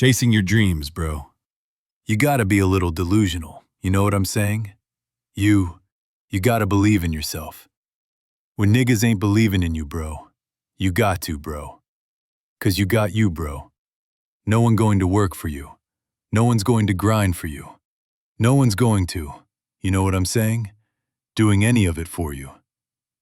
Chasing your dreams, bro. You gotta be a little delusional, you know what I'm saying? You gotta believe in yourself. When niggas ain't believing in you, bro, you got to, bro. 'Cause you got you, bro. No one going to work for you. No one's going to grind for you. No one's going to, you know what I'm saying? Doing any of it for you.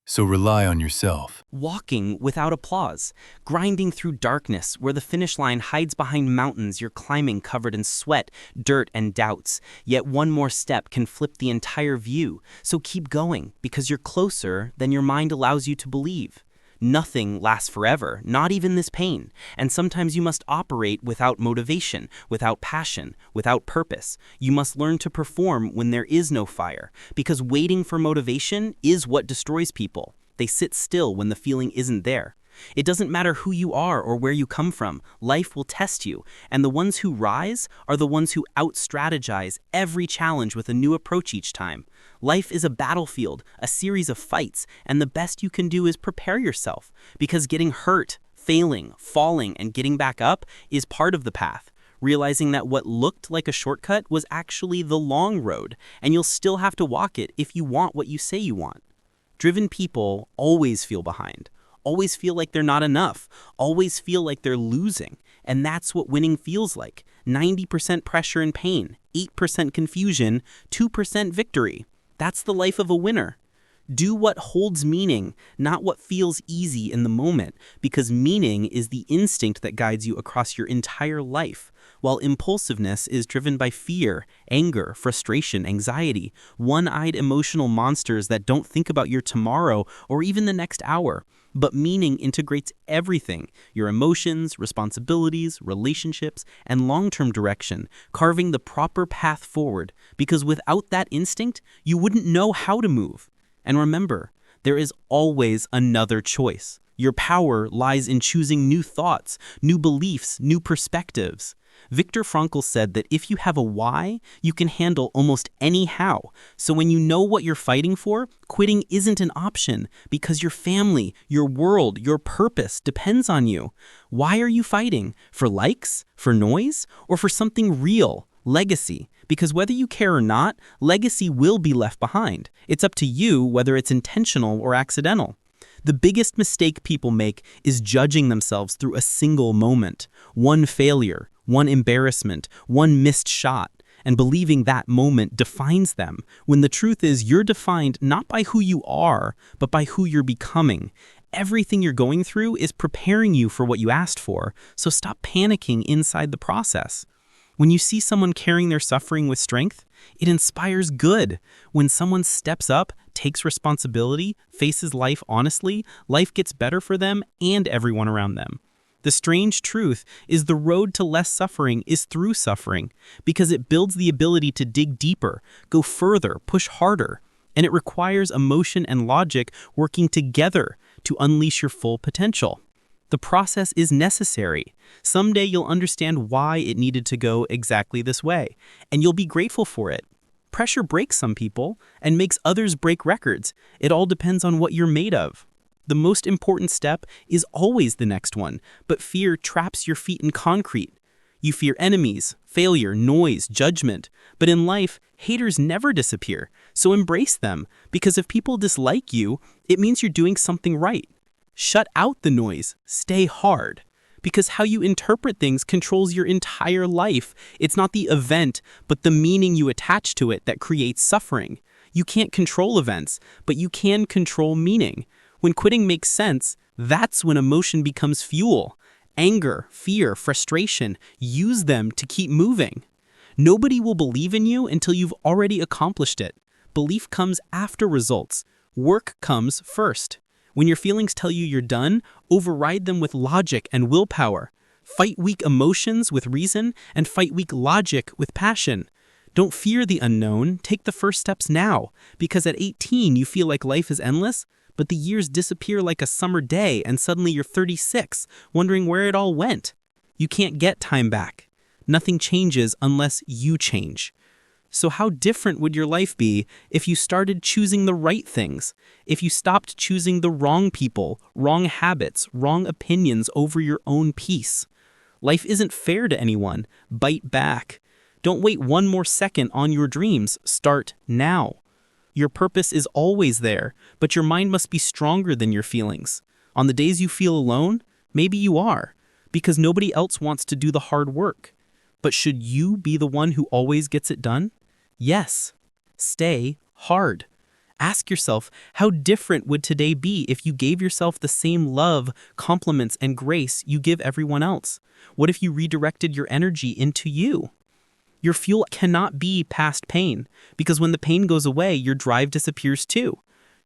So rely on yourself. Walking without applause, grinding through darkness where the finish line hides behind mountains you're climbing covered in sweat, dirt, and doubts. Yet one more step can flip the entire view. So keep going, because you're closer than your mind allows you to believe. Nothing lasts forever, not even this pain. And sometimes you must operate without motivation, without passion, without purpose. You must learn to perform when there is no fire, because waiting for motivation is what destroys people. They sit still when the feeling isn't there. It doesn't matter who you are or where you come from, life will test you, and the ones who rise are the ones who out-strategize every challenge with a new approach each time. Life is a battlefield, a series of fights, and the best you can do is prepare yourself, because getting hurt, failing, falling, and getting back up is part of the path. Realizing that what looked like a shortcut was actually the long road, and you'll still have to walk it if you want what you say you want. Driven people always feel behind. Always feel like they're not enough, always feel like they're losing. And that's what winning feels like. 90% pressure and pain, 8% confusion, 2% victory. That's the life of a winner. Do what holds meaning, not what feels easy in the moment, because meaning is the instinct that guides you across your entire life, while impulsiveness is driven by fear, anger, frustration, anxiety, one-eyed emotional monsters that don't think about your tomorrow or even the next hour. But meaning integrates everything, your emotions, responsibilities, relationships, and long-term direction, carving the proper path forward, because without that instinct, you wouldn't know how to move. And remember, there is always another choice. Your power lies in choosing new thoughts, new beliefs, new perspectives. Viktor Frankl said that if you have a why, you can handle almost any how. So when you know what you're fighting for, quitting isn't an option, because your family, your world, your purpose depends on you. Why are you fighting? For likes? For noise? Or for something real? Legacy? Because whether you care or not, legacy will be left behind. It's up to you whether it's intentional or accidental. The biggest mistake people make is judging themselves through a single moment, one failure, one embarrassment, one missed shot, and believing that moment defines them, when the truth is you're defined not by who you are, but by who you're becoming. Everything you're going through is preparing you for what you asked for, so stop panicking inside the process. When you see someone carrying their suffering with strength, it inspires good. When someone steps up, takes responsibility, faces life honestly, life gets better for them and everyone around them. The strange truth is the road to less suffering is through suffering, because it builds the ability to dig deeper, go further, push harder, and it requires emotion and logic working together to unleash your full potential. The process is necessary. Someday you'll understand why it needed to go exactly this way, and you'll be grateful for it. Pressure breaks some people and makes others break records. It all depends on what you're made of. The most important step is always the next one, but fear traps your feet in concrete. You fear enemies, failure, noise, judgment. But in life, haters never disappear, so embrace them, because if people dislike you, it means you're doing something right. Shut out the noise, stay hard, because how you interpret things controls your entire life. It's not the event, but the meaning you attach to it that creates suffering. You can't control events, but you can control meaning. When quitting makes sense, that's when emotion becomes fuel. Anger, fear, frustration, use them to keep moving. Nobody will believe in you until you've already accomplished it. Belief comes after results. Work comes first. When your feelings tell you you're done, override them with logic and willpower. Fight weak emotions with reason and fight weak logic with passion. Don't fear the unknown, take the first steps now, because at 18 you feel like life is endless, but the years disappear like a summer day and suddenly you're 36, wondering where it all went. You can't get time back. Nothing changes unless you change. So how different would your life be if you started choosing the right things? If you stopped choosing the wrong people, wrong habits, wrong opinions over your own peace? Life isn't fair to anyone. Bite back. Don't wait one more second on your dreams. Start now. Your purpose is always there, but your mind must be stronger than your feelings. On the days you feel alone, maybe you are, because nobody else wants to do the hard work. But should you be the one who always gets it done? Yes. Stay hard. Ask yourself, how different would today be if you gave yourself the same love, compliments, and grace you give everyone else? What if you redirected your energy into you? Your fuel cannot be past pain, because when the pain goes away, your drive disappears too.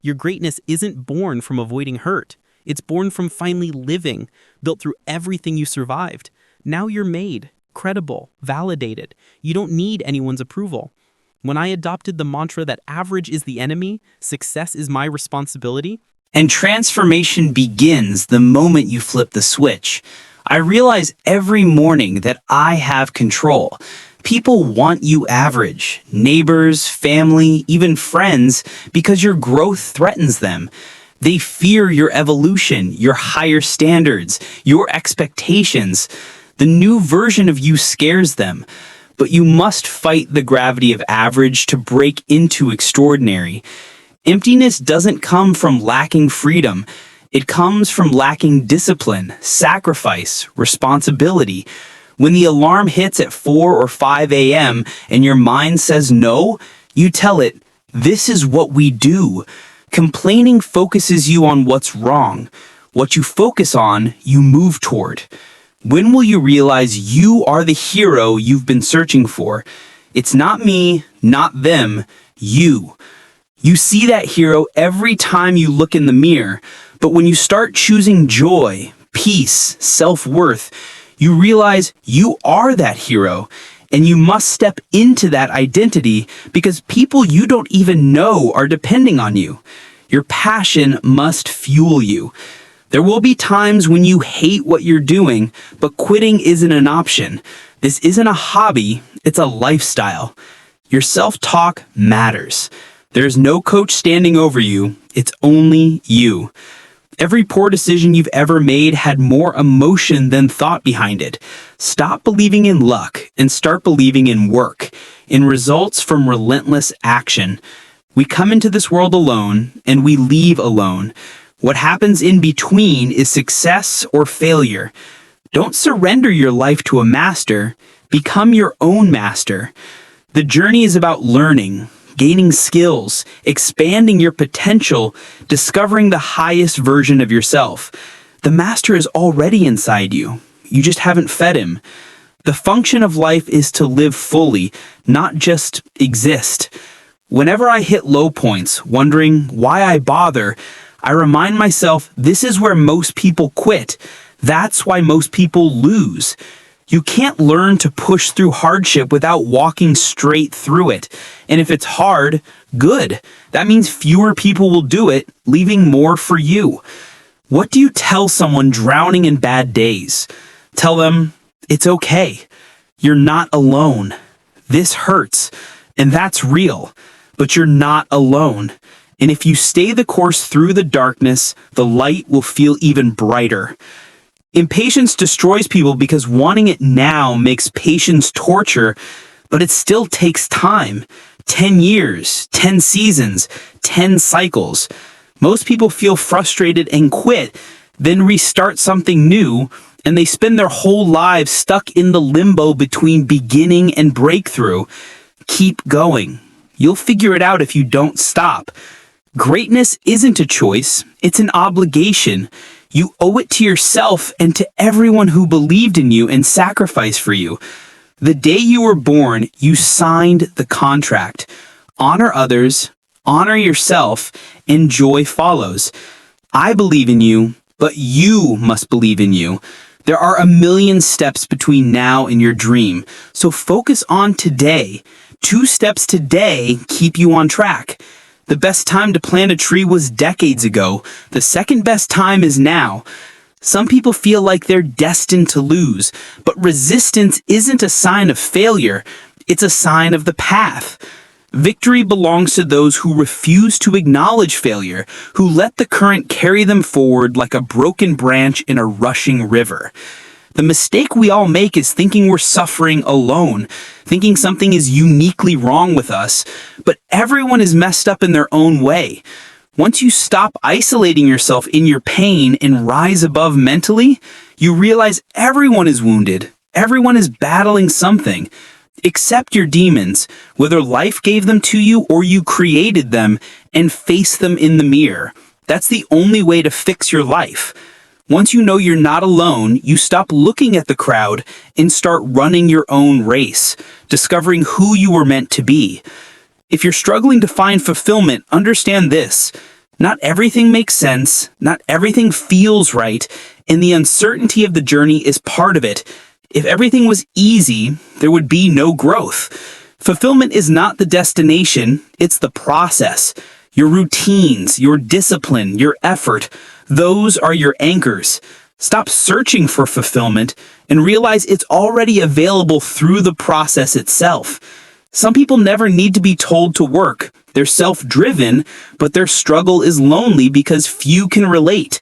Your greatness isn't born from avoiding hurt. It's born from finally living, built through everything you survived. Now you're made, credible, validated. You don't need anyone's approval. When I adopted the mantra that average is the enemy, success is my responsibility, and transformation begins the moment you flip the switch, I realize every morning that I have control. People want you average, neighbors, family, even friends, because your growth threatens them. They fear your evolution, your higher standards, your expectations. The new version of you scares them. But you must fight the gravity of average to break into extraordinary. Emptiness doesn't come from lacking freedom. It comes from lacking discipline, sacrifice, responsibility. When the alarm hits at 4 or 5 a.m. and your mind says no, you tell it, this is what we do. Complaining focuses you on what's wrong. What you focus on, you move toward. When will you realize you are the hero you've been searching for? It's not me, not them, you. You see that hero every time you look in the mirror, but when you start choosing joy, peace, self-worth, you realize you are that hero, and you must step into that identity because people you don't even know are depending on you. Your passion must fuel you. There will be times when you hate what you're doing, but quitting isn't an option. This isn't a hobby, it's a lifestyle. Your self-talk matters. There's no coach standing over you, it's only you. Every poor decision you've ever made had more emotion than thought behind it. Stop believing in luck and start believing in work, in results from relentless action. We come into this world alone and we leave alone. What happens in between is success or failure. Don't surrender your life to a master. Become your own master. The journey is about learning, gaining skills, expanding your potential, discovering the highest version of yourself. The master is already inside you. You just haven't fed him. The function of life is to live fully, not just exist. Whenever I hit low points, wondering why I bother, I remind myself this is where most people quit. That's why most people lose. You can't learn to push through hardship without walking straight through it. And if it's hard, good. That means fewer people will do it, leaving more for you. What do you tell someone drowning in bad days? Tell them, it's okay. You're not alone. This hurts, and that's real. But you're not alone. And if you stay the course through the darkness, the light will feel even brighter. Impatience destroys people because wanting it now makes patience torture, but it still takes time. 10 years, 10 seasons, 10 cycles. Most people feel frustrated and quit, then restart something new, and they spend their whole lives stuck in the limbo between beginning and breakthrough. Keep going. You'll figure it out if you don't stop. Greatness isn't a choice, it's an obligation. You owe it to yourself and to everyone who believed in you and sacrificed for you. The day you were born, you signed the contract. Honor others, honor yourself, and joy follows. I believe in you, but you must believe in you. There are a million steps between now and your dream, so focus on today. 2 steps today keep you on track. The best time to plant a tree was decades ago. The second best time is now. Some people feel like they're destined to lose, but resistance isn't a sign of failure. It's a sign of the path. Victory belongs to those who refuse to acknowledge failure, who let the current carry them forward like a broken branch in a rushing river. The mistake we all make is thinking we're suffering alone, thinking something is uniquely wrong with us, but everyone is messed up in their own way. Once you stop isolating yourself in your pain and rise above mentally, you realize everyone is wounded. Everyone is battling something. Accept your demons, whether life gave them to you or you created them, and face them in the mirror. That's the only way to fix your life. Once you know you're not alone, you stop looking at the crowd and start running your own race, discovering who you were meant to be. If you're struggling to find fulfillment, understand this. Not everything makes sense, not everything feels right, and the uncertainty of the journey is part of it. If everything was easy, there would be no growth. Fulfillment is not the destination, it's the process. Your routines, your discipline, your effort, those are your anchors. Stop searching for fulfillment and realize it's already available through the process itself. Some people never need to be told to work. They're self-driven, but their struggle is lonely because few can relate.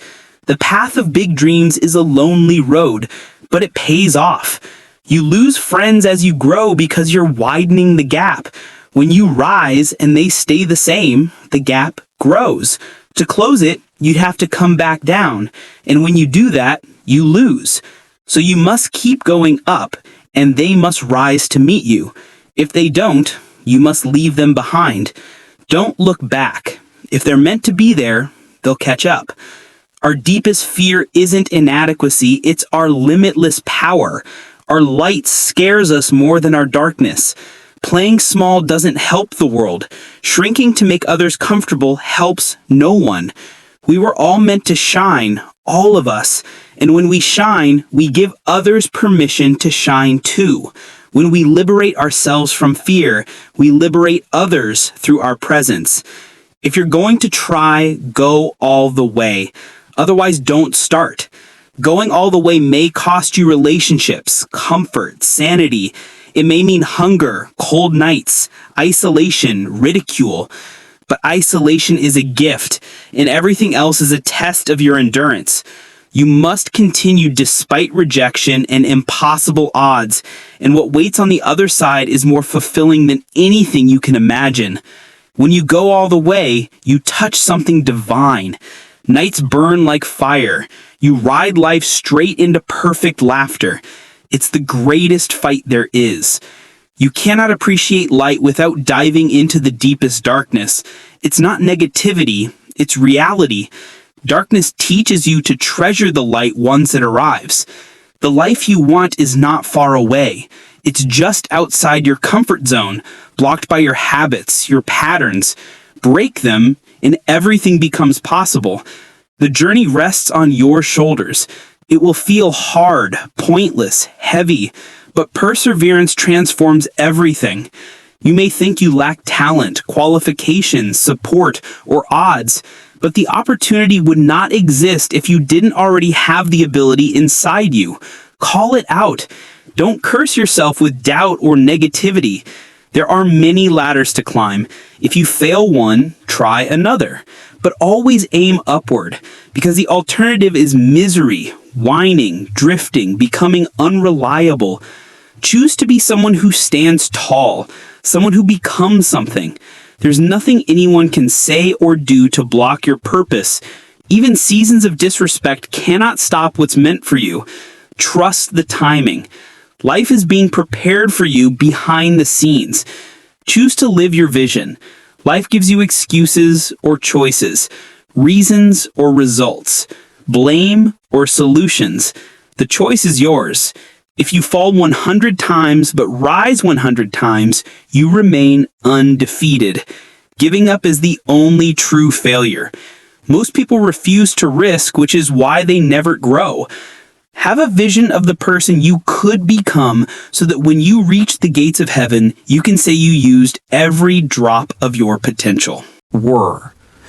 The path of big dreams is a lonely road, but it pays off. You lose friends as you grow because you're widening the gap. When you rise and they stay the same, the gap grows. To close it, you'd have to come back down. And when you do that, you lose. So you must keep going up, and they must rise to meet you. If they don't, you must leave them behind. Don't look back. If they're meant to be there, they'll catch up. Our deepest fear isn't inadequacy, it's our limitless power. Our light scares us more than our darkness. Playing small doesn't help the world. Shrinking to make others comfortable helps no one. We were all meant to shine, all of us. And when we shine, we give others permission to shine too. When we liberate ourselves from fear, we liberate others through our presence. If you're going to try, go all the way. Otherwise, don't start. Going all the way may cost you relationships, comfort, sanity. It may mean hunger, cold nights, isolation, ridicule. But isolation is a gift, and everything else is a test of your endurance. You must continue despite rejection and impossible odds, and what waits on the other side is more fulfilling than anything you can imagine. When you go all the way, you touch something divine. Nights burn like fire. You ride life straight into perfect laughter. It's the greatest fight there is. You cannot appreciate light without diving into the deepest darkness. It's not negativity, it's reality. Darkness teaches you to treasure the light once it arrives. The life you want is not far away. It's just outside your comfort zone, blocked by your habits, your patterns. Break them, and everything becomes possible. The journey rests on your shoulders. It will feel hard, pointless, heavy, but perseverance transforms everything. You may think you lack talent, qualifications, support, or odds, but the opportunity would not exist if you didn't already have the ability inside you. Call it out. Don't curse yourself with doubt or negativity. There are many ladders to climb. If you fail one, try another. But always aim upward, because the alternative is misery, whining, drifting, becoming unreliable. Choose to be someone who stands tall, someone who becomes something. There's nothing anyone can say or do to block your purpose. Even seasons of disrespect cannot stop what's meant for you. Trust the timing. Life is being prepared for you behind the scenes. Choose to live your vision. Life gives you excuses or choices, reasons or results, blame or solutions. The choice is yours. If you fall 100 times but rise 100 times, you remain undefeated. Giving up is the only true failure. Most people refuse to risk, which is why they never grow. Have a vision of the person you could become so that when you reach the gates of heaven, you can say you used every drop of your potential.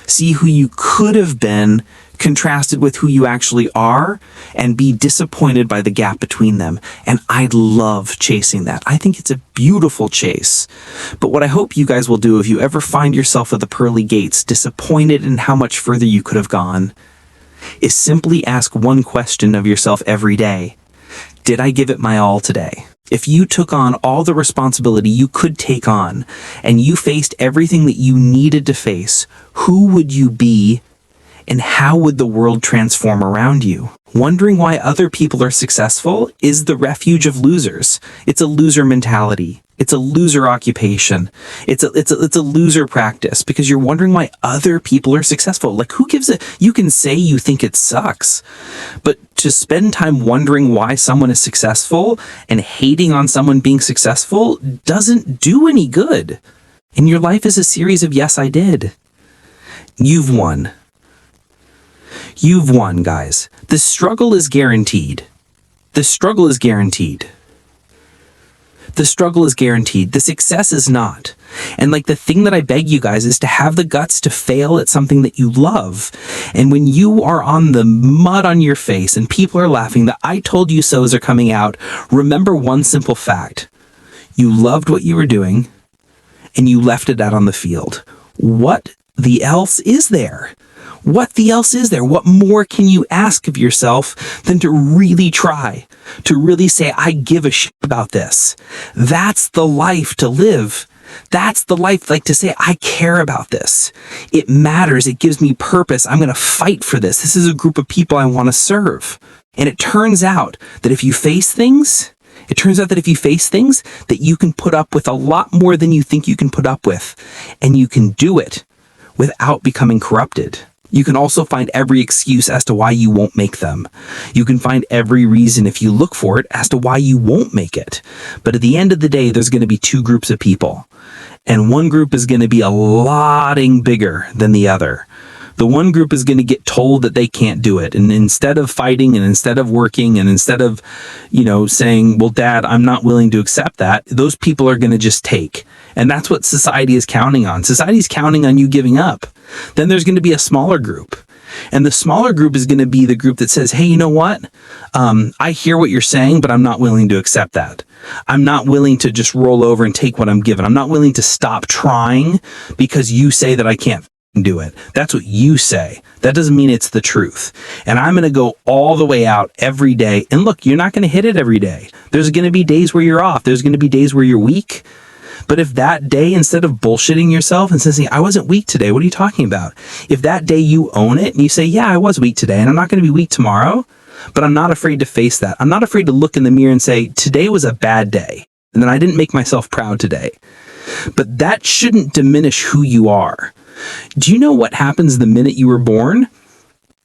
See who you could have been, contrasted with who you actually are, and be disappointed by the gap between them. And I love chasing that. I think it's a beautiful chase. But what I hope you guys will do if you ever find yourself at the pearly gates, disappointed in how much further you could have gone, is simply ask one question of yourself every day. Did I give it my all today? If you took on all the responsibility you could take on, and you faced everything that you needed to face, who would you be, and how would the world transform around you? Wondering why other people are successful is the refuge of losers. It's a loser mentality. It's a loser occupation. It's a loser practice because you're wondering why other people are successful. Like, who gives a... You can say you think it sucks, but to spend time wondering why someone is successful and hating on someone being successful doesn't do any good. And your life is a series of yes, I did. You've won. You've won, guys. The struggle is guaranteed. The struggle is guaranteed. The struggle is guaranteed. The success is not. And like, the thing that I beg you guys is to have the guts to fail at something that you love. And when you are on the mud on your face and people are laughing, the I told you so's are coming out, remember one simple fact. You loved what you were doing and you left it out on the field. What the else is there? What the else is there? What more can you ask of yourself than to really try? To really say, I give a shit about this. That's the life to live. That's the life, like, to say, I care about this. It matters. It gives me purpose. I'm going to fight for this. This is a group of people I want to serve. And it turns out that if you face things, that you can put up with a lot more than you think you can put up with. And you can do it without becoming corrupted. You can also find every excuse as to why you won't make them. You can find every reason, if you look for it, as to why you won't make it. But at the end of the day, there's going to be two groups of people. And one group is going to be a lot bigger than the other. The one group is going to get told that they can't do it. And instead of fighting and instead of working and instead of, saying, well, Dad, I'm not willing to accept that, those people are going to just take. And that's what society is counting on. Society is counting on you giving up. Then there's going to be a smaller group. And the smaller group is going to be the group that says, hey, you know what? I hear what you're saying, but I'm not willing to accept that. I'm not willing to just roll over and take what I'm given. I'm not willing to stop trying because you say that I can't do it. That's what you say. That doesn't mean it's the truth. And I'm going to go all the way out every day. And look, you're not going to hit it every day. There's going to be days where you're off. There's going to be days where you're weak. But if that day, instead of bullshitting yourself and saying, I wasn't weak today, what are you talking about? If that day you own it and you say, yeah, I was weak today and I'm not going to be weak tomorrow, but I'm not afraid to face that. I'm not afraid to look in the mirror and say, today was a bad day. And then I didn't make myself proud today. But that shouldn't diminish who you are. Do you know what happens the minute you were born?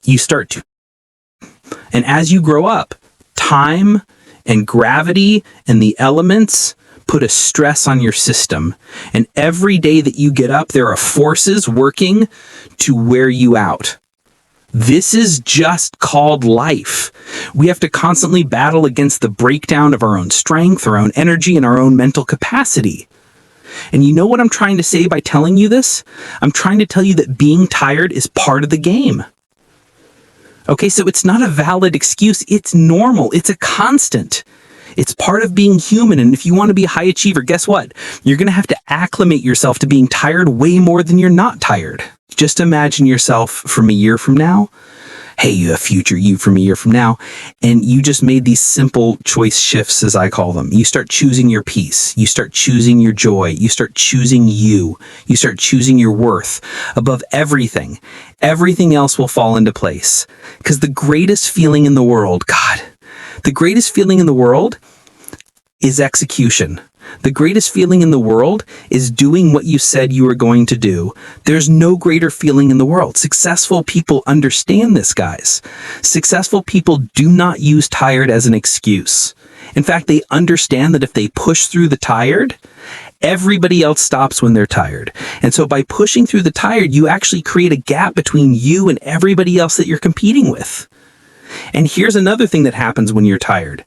You start to. And as you grow up, time and gravity and the elements put a stress on your system. And every day that you get up, there are forces working to wear you out. This is just called life. We have to constantly battle against the breakdown of our own strength, our own energy, and our own mental capacity. And you know what I'm trying to say by telling you this? I'm trying to tell you that being tired is part of the game. Okay, so it's not a valid excuse. It's normal. It's a constant. It's part of being human. And if you want to be a high achiever, guess what? You're going to have to acclimate yourself to being tired way more than you're not tired. Just imagine yourself from a year from now. Hey, you have future you from a year from now. And you just made these simple choice shifts, as I call them. You start choosing your peace. You start choosing your joy. You start choosing you. You start choosing your worth above everything. Everything else will fall into place. Because the greatest feeling in the world, the greatest feeling in the world is execution. The greatest feeling in the world is doing what you said you were going to do. There's no greater feeling in the world. Successful people understand this, guys. Successful people do not use tired as an excuse. In fact, they understand that if they push through the tired, everybody else stops when they're tired. And so by pushing through the tired, you actually create a gap between you and everybody else that you're competing with. And here's another thing that happens when you're tired.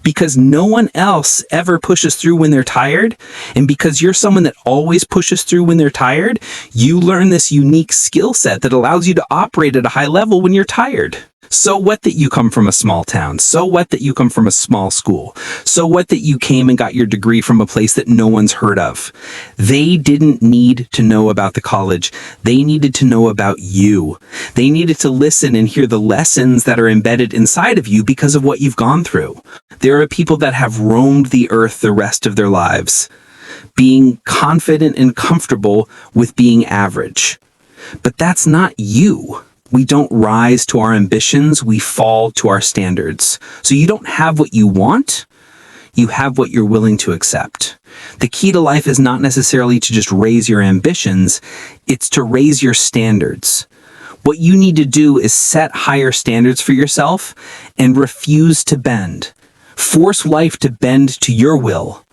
Because no one else ever pushes through when they're tired, and because you're someone that always pushes through when they're tired, you learn this unique skill set that allows you to operate at a high level when you're tired. So what that you come from a small town? So what that you come from a small school? So what that you came and got your degree from a place that no one's heard of? They didn't need to know about the college. They needed to know about you. They needed to listen and hear the lessons that are embedded inside of you because of what you've gone through. There are people that have roamed the earth the rest of their lives, being confident and comfortable with being average. But that's not you. We don't rise to our ambitions, we fall to our standards. So you don't have what you want, you have what you're willing to accept. The key to life is not necessarily to just raise your ambitions, it's to raise your standards. What you need to do is set higher standards for yourself and refuse to bend. Force life to bend to your will.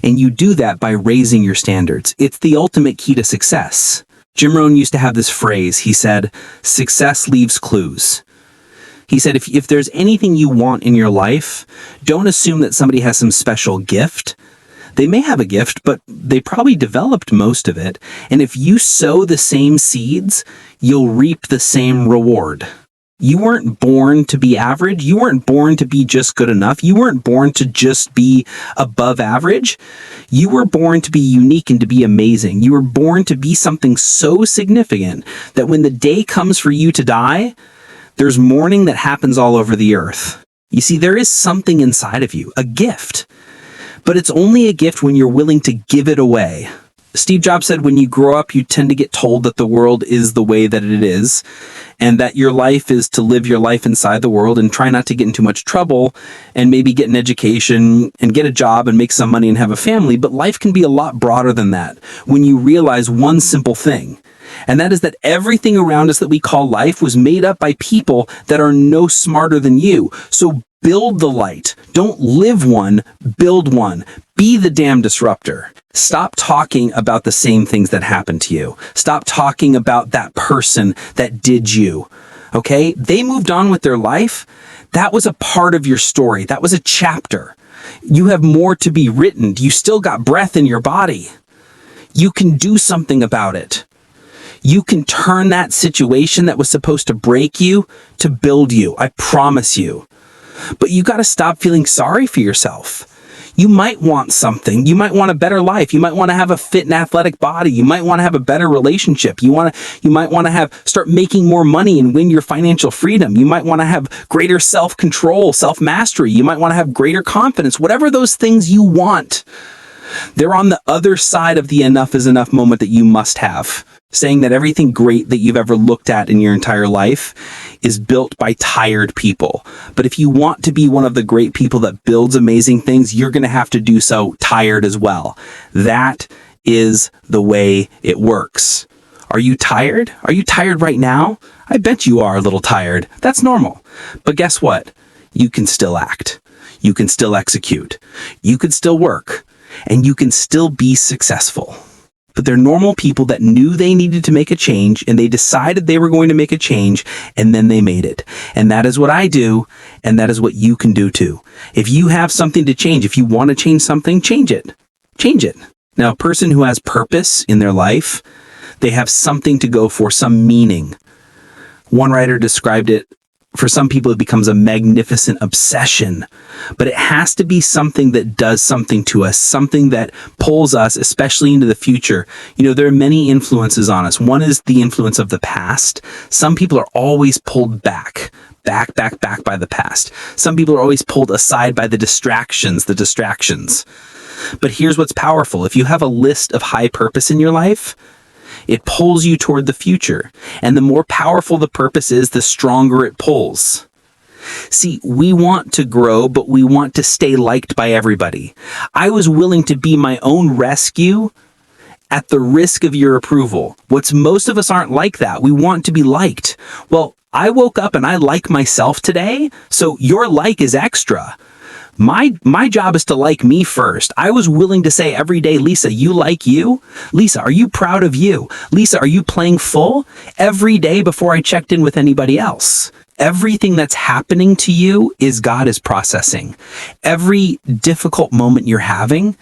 And you do that by raising your standards. It's the ultimate key to success. Jim Rohn used to have this phrase. He said, success leaves clues. He said, if there's anything you want in your life, don't assume that somebody has some special gift. They may have a gift, but they probably developed most of it. And if you sow the same seeds, you'll reap the same reward. You weren't born to be average. You weren't born to be just good enough. You weren't born to just be above average. You were born to be unique and to be amazing. You were born to be something so significant that when the day comes for you to die, there's mourning that happens all over the earth. You see, there is something inside of you, a gift. But it's only a gift when you're willing to give it away. Steve Jobs said when you grow up, you tend to get told that the world is the way that it is, and that your life is to live your life inside the world and try not to get into much trouble and maybe get an education and get a job and make some money and have a family. But life can be a lot broader than that when you realize one simple thing. And that is that everything around us that we call life was made up by people that are no smarter than you. So build the light. Don't live one, build one. Be the damn disruptor. Stop talking about the same things that happened to you. Stop talking about that person that did you. Okay? They moved on with their life. That was a part of your story. That was a chapter. You have more to be written. You still got breath in your body. You can do something about it. You can turn that situation that was supposed to break you to build you. I promise you. But you got to stop feeling sorry for yourself. You might want something. You might want a better life. You might want to have a fit and athletic body. You might want to have a better relationship. You might want to start making more money and win your financial freedom. You might want to have greater self-control, self-mastery. You might want to have greater confidence. Whatever those things you want, they're on the other side of the enough is enough moment that you must have. Saying that everything great that you've ever looked at in your entire life is built by tired people. But if you want to be one of the great people that builds amazing things, you're going to have to do so tired as well. That is the way it works. Are you tired? Are you tired right now? I bet you are a little tired. That's normal. But guess what? You can still act. You can still execute. You can still work. And you can still be successful. But they're normal people that knew they needed to make a change, and they decided they were going to make a change, and then they made it. And that is what I do, and that is what you can do too. If you have something to change, if you want to change something, change it. Change it. Now, a person who has purpose in their life, they have something to go for, some meaning. One writer described it, for some people it becomes a magnificent obsession, but it has to be something that does something to us, something that pulls us, especially into the future. You know, there are many influences on us. One is the influence of the past. Some people are always pulled back by the past. Some people are always pulled aside by the distractions. But here's what's powerful. If you have a list of high purpose in your life, it pulls you toward the future. And the more powerful the purpose is, the stronger it pulls. See, we want to grow, but we want to stay liked by everybody. I was willing to be my own rescue at the risk of your approval. Most of us aren't like that. We want to be liked. Well, I woke up and I like myself today, so your like is extra. My job is to like me first. I was willing to say every day, Lisa, you like you? Lisa, are you proud of you? Lisa, are you playing full? Every day before I checked in with anybody else. Everything that's happening to you is God is processing. Every difficult moment you're having,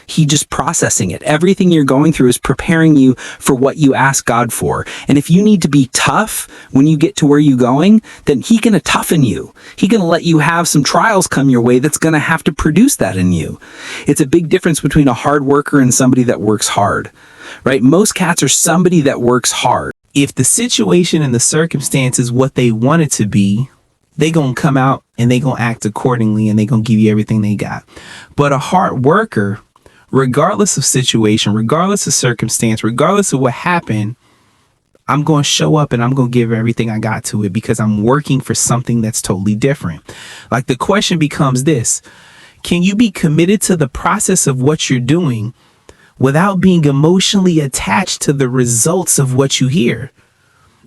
He just processing it. Everything you're going through is preparing you for what you ask God for. And if you need to be tough when you get to where you're going, then He's going to toughen you. He's going to let you have some trials come your way that's going to have to produce that in you. It's a big difference between a hard worker and somebody that works hard, right? Most cats are somebody that works hard. If the situation and the circumstance is what they want it to be, they gonna come out and they gonna act accordingly and they gonna give you everything they got. But a hard worker, regardless of situation, regardless of circumstance, regardless of what happened, I'm going to show up and I'm going to give everything I got to it because I'm working for something that's totally different. Like, the question becomes this: can you be committed to the process of what you're doing without being emotionally attached to the results of what you hear?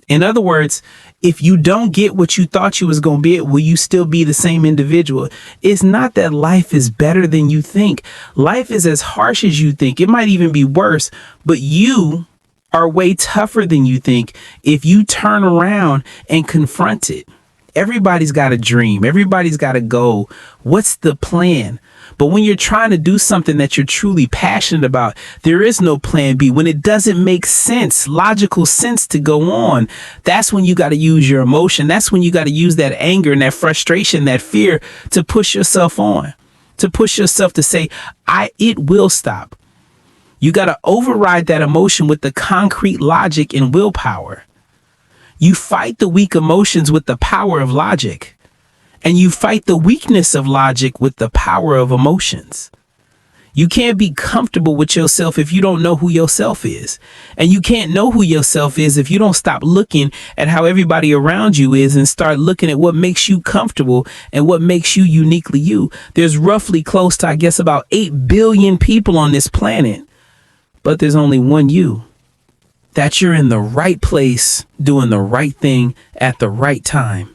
In other words, if you don't get what you thought you was going to be, will you still be the same individual? It's not that life is better than you think. Life is as harsh as you think. It might even be worse, but you are way tougher than you think if you turn around and confront it. Everybody's got a dream. Everybody's got a goal. What's the plan? But when you're trying to do something that you're truly passionate about, there is no plan B. When it doesn't make sense, logical sense to go on, that's when you got to use your emotion. That's when you got to use that anger and that frustration, that fear to push yourself on, to push yourself to say, it will stop. You got to override that emotion with the concrete logic and willpower. You fight the weak emotions with the power of logic, and you fight the weakness of logic with the power of emotions. You can't be comfortable with yourself if you don't know who yourself is. And you can't know who yourself is if you don't stop looking at how everybody around you is and start looking at what makes you comfortable and what makes you uniquely you. There's roughly close to, I guess, about 8 billion people on this planet, but there's only one you. That you're in the right place, doing the right thing at the right time.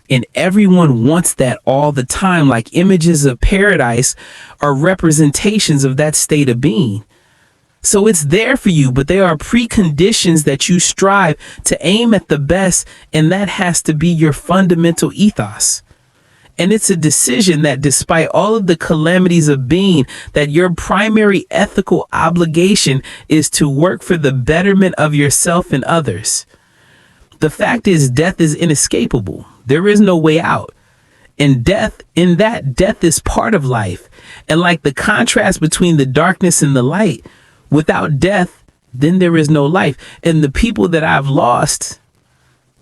And everyone wants that all the time, like images of paradise are representations of that state of being. So it's there for you, but there are preconditions that you strive to aim at the best, and that has to be your fundamental ethos. And it's a decision that, despite all of the calamities of being, that your primary ethical obligation is to work for the betterment of yourself and others. The fact is, death is inescapable. There is no way out. And death is part of life. And like the contrast between the darkness and the light, without death, then there is no life. And the people that I've lost,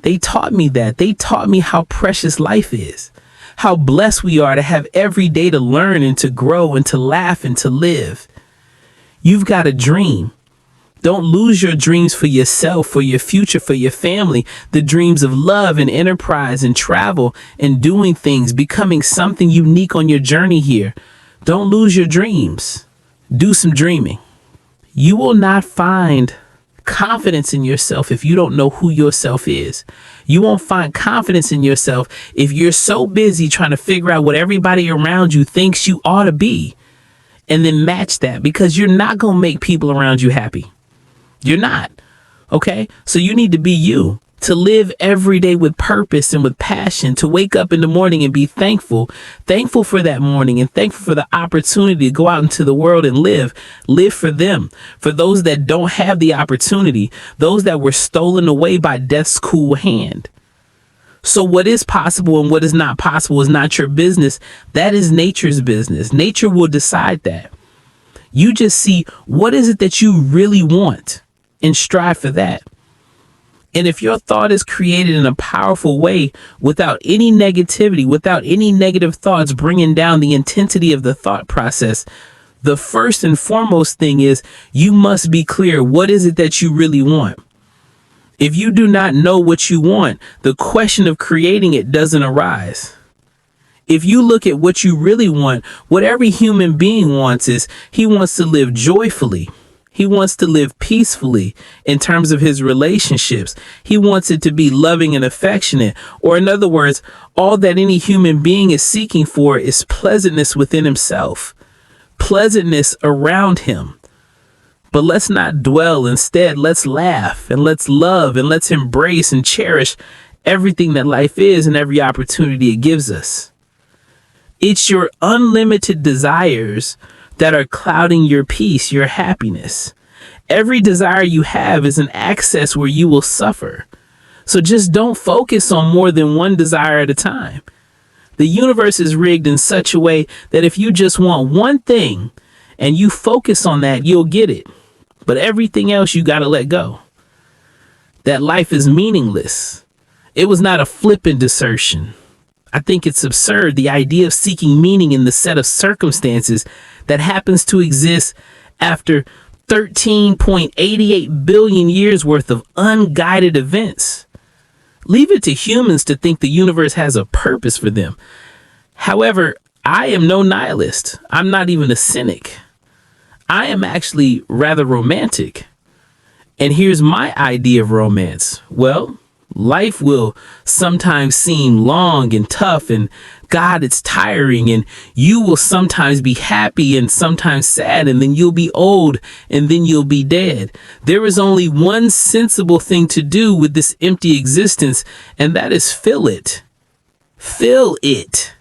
they taught me that. They taught me how precious life is. How blessed we are to have every day to learn and to grow and to laugh and to live. You've got a dream. Don't lose your dreams for yourself, for your future, for your family. The dreams of love and enterprise and travel and doing things, becoming something unique on your journey here. Don't lose your dreams. Do some dreaming. You will not find confidence in yourself if you don't know who yourself is. You won't find confidence in yourself if you're so busy trying to figure out what everybody around you thinks you ought to be and then match that, because you're not going to make people around you happy. You're not. Okay? So you need to be you, to live every day with purpose and with passion, to wake up in the morning and be thankful for that morning and thankful for the opportunity to go out into the world and live for them, for those that don't have the opportunity, those that were stolen away by death's cool hand. So what is possible and what is not possible is not your business. That is nature's business. Nature will decide that. You just see what is it that you really want and strive for that. And if your thought is created in a powerful way, without any negativity, without any negative thoughts bringing down the intensity of the thought process, the first and foremost thing is you must be clear. What is it that you really want? If you do not know what you want, the question of creating it doesn't arise. If you look at what you really want, what every human being wants is he wants to live joyfully. He wants to live peacefully in terms of his relationships. He wants it to be loving and affectionate. Or in other words, all that any human being is seeking for is pleasantness within himself, pleasantness around him. But let's not dwell. Instead, let's laugh and let's love and let's embrace and cherish everything that life is and every opportunity it gives us. It's your unlimited desires that are clouding your peace, your happiness. Every desire you have is an access where you will suffer. So just don't focus on more than one desire at a time. The universe is rigged in such a way that if you just want one thing and you focus on that, you'll get it. But everything else you got to let go. That life is meaningless. It was not a flippant assertion. I think it's absurd, the idea of seeking meaning in the set of circumstances that happens to exist after 13.88 billion years worth of unguided events. Leave it to humans to think the universe has a purpose for them. However, I am no nihilist. I'm not even a cynic. I am actually rather romantic. And here's my idea of romance. Well, life will sometimes seem long and tough, and God, it's tiring, and you will sometimes be happy and sometimes sad, and then you'll be old, and then you'll be dead. There is only one sensible thing to do with this empty existence, and that is fill it. Fill it.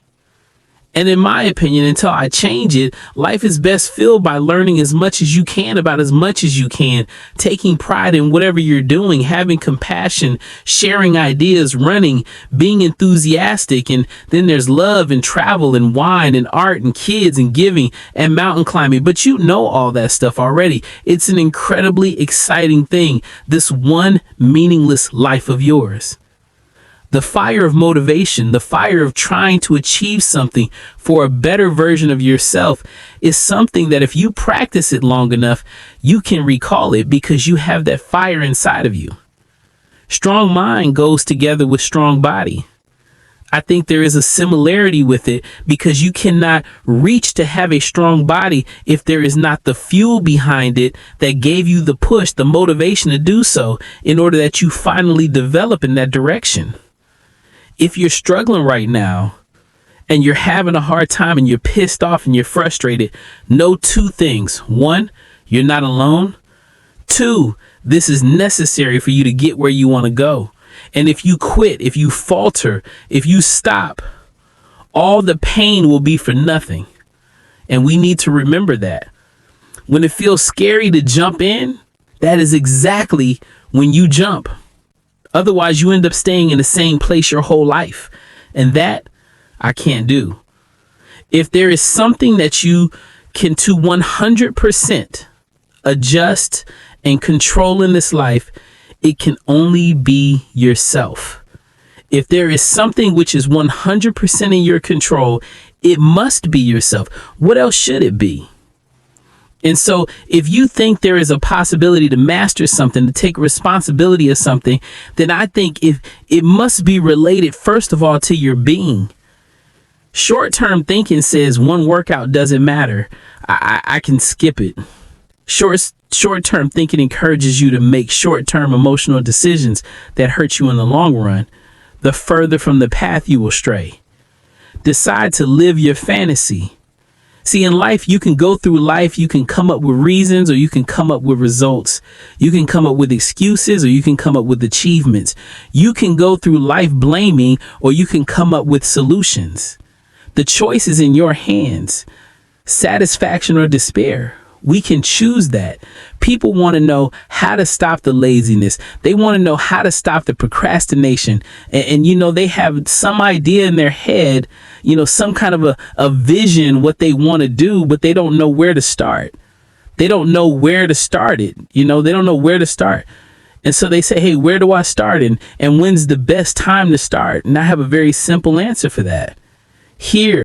And in my opinion, until I change it, life is best filled by learning as much as you can about as much as you can, taking pride in whatever you're doing, having compassion, sharing ideas, running, being enthusiastic. And then there's love and travel and wine and art and kids and giving and mountain climbing. But you know all that stuff already. It's an incredibly exciting thing, this one meaningless life of yours. The fire of motivation, the fire of trying to achieve something for a better version of yourself is something that if you practice it long enough, you can recall it because you have that fire inside of you. Strong mind goes together with strong body. I think there is a similarity with it because you cannot reach to have a strong body if there is not the fuel behind it that gave you the push, the motivation to do so in order that you finally develop in that direction. If you're struggling right now and you're having a hard time and you're pissed off and you're frustrated, know two things. One, you're not alone. Two, this is necessary for you to get where you want to go. And if you quit, if you falter, if you stop, all the pain will be for nothing. And we need to remember that. When it feels scary to jump in, that is exactly when you jump. Otherwise, you end up staying in the same place your whole life. And that I can't do. If there is something that you can to 100% adjust and control in this life, it can only be yourself. If there is something which is 100% in your control, it must be yourself. What else should it be? And so if you think there is a possibility to master something, to take responsibility of something, then I think if it must be related, first of all, to your being. Short-term thinking says one workout doesn't matter. I can skip it. Short-term thinking encourages you to make short-term emotional decisions that hurt you in the long run. The further from the path you will stray. Decide to live your fantasy. See, in life, you can go through life, you can come up with reasons, or you can come up with results. You can come up with excuses, or you can come up with achievements. You can go through life blaming, or you can come up with solutions. The choice is in your hands. Satisfaction or despair. We can choose that. People want to know how to stop the laziness. They want to know how to stop the procrastination. And they have some idea in their head, some kind of a vision, what they want to do, but they don't know where to start. They don't know where to start it. They don't know where to start. And so they say, hey, where do I start? And when's the best time to start? And I have a very simple answer for that. Here.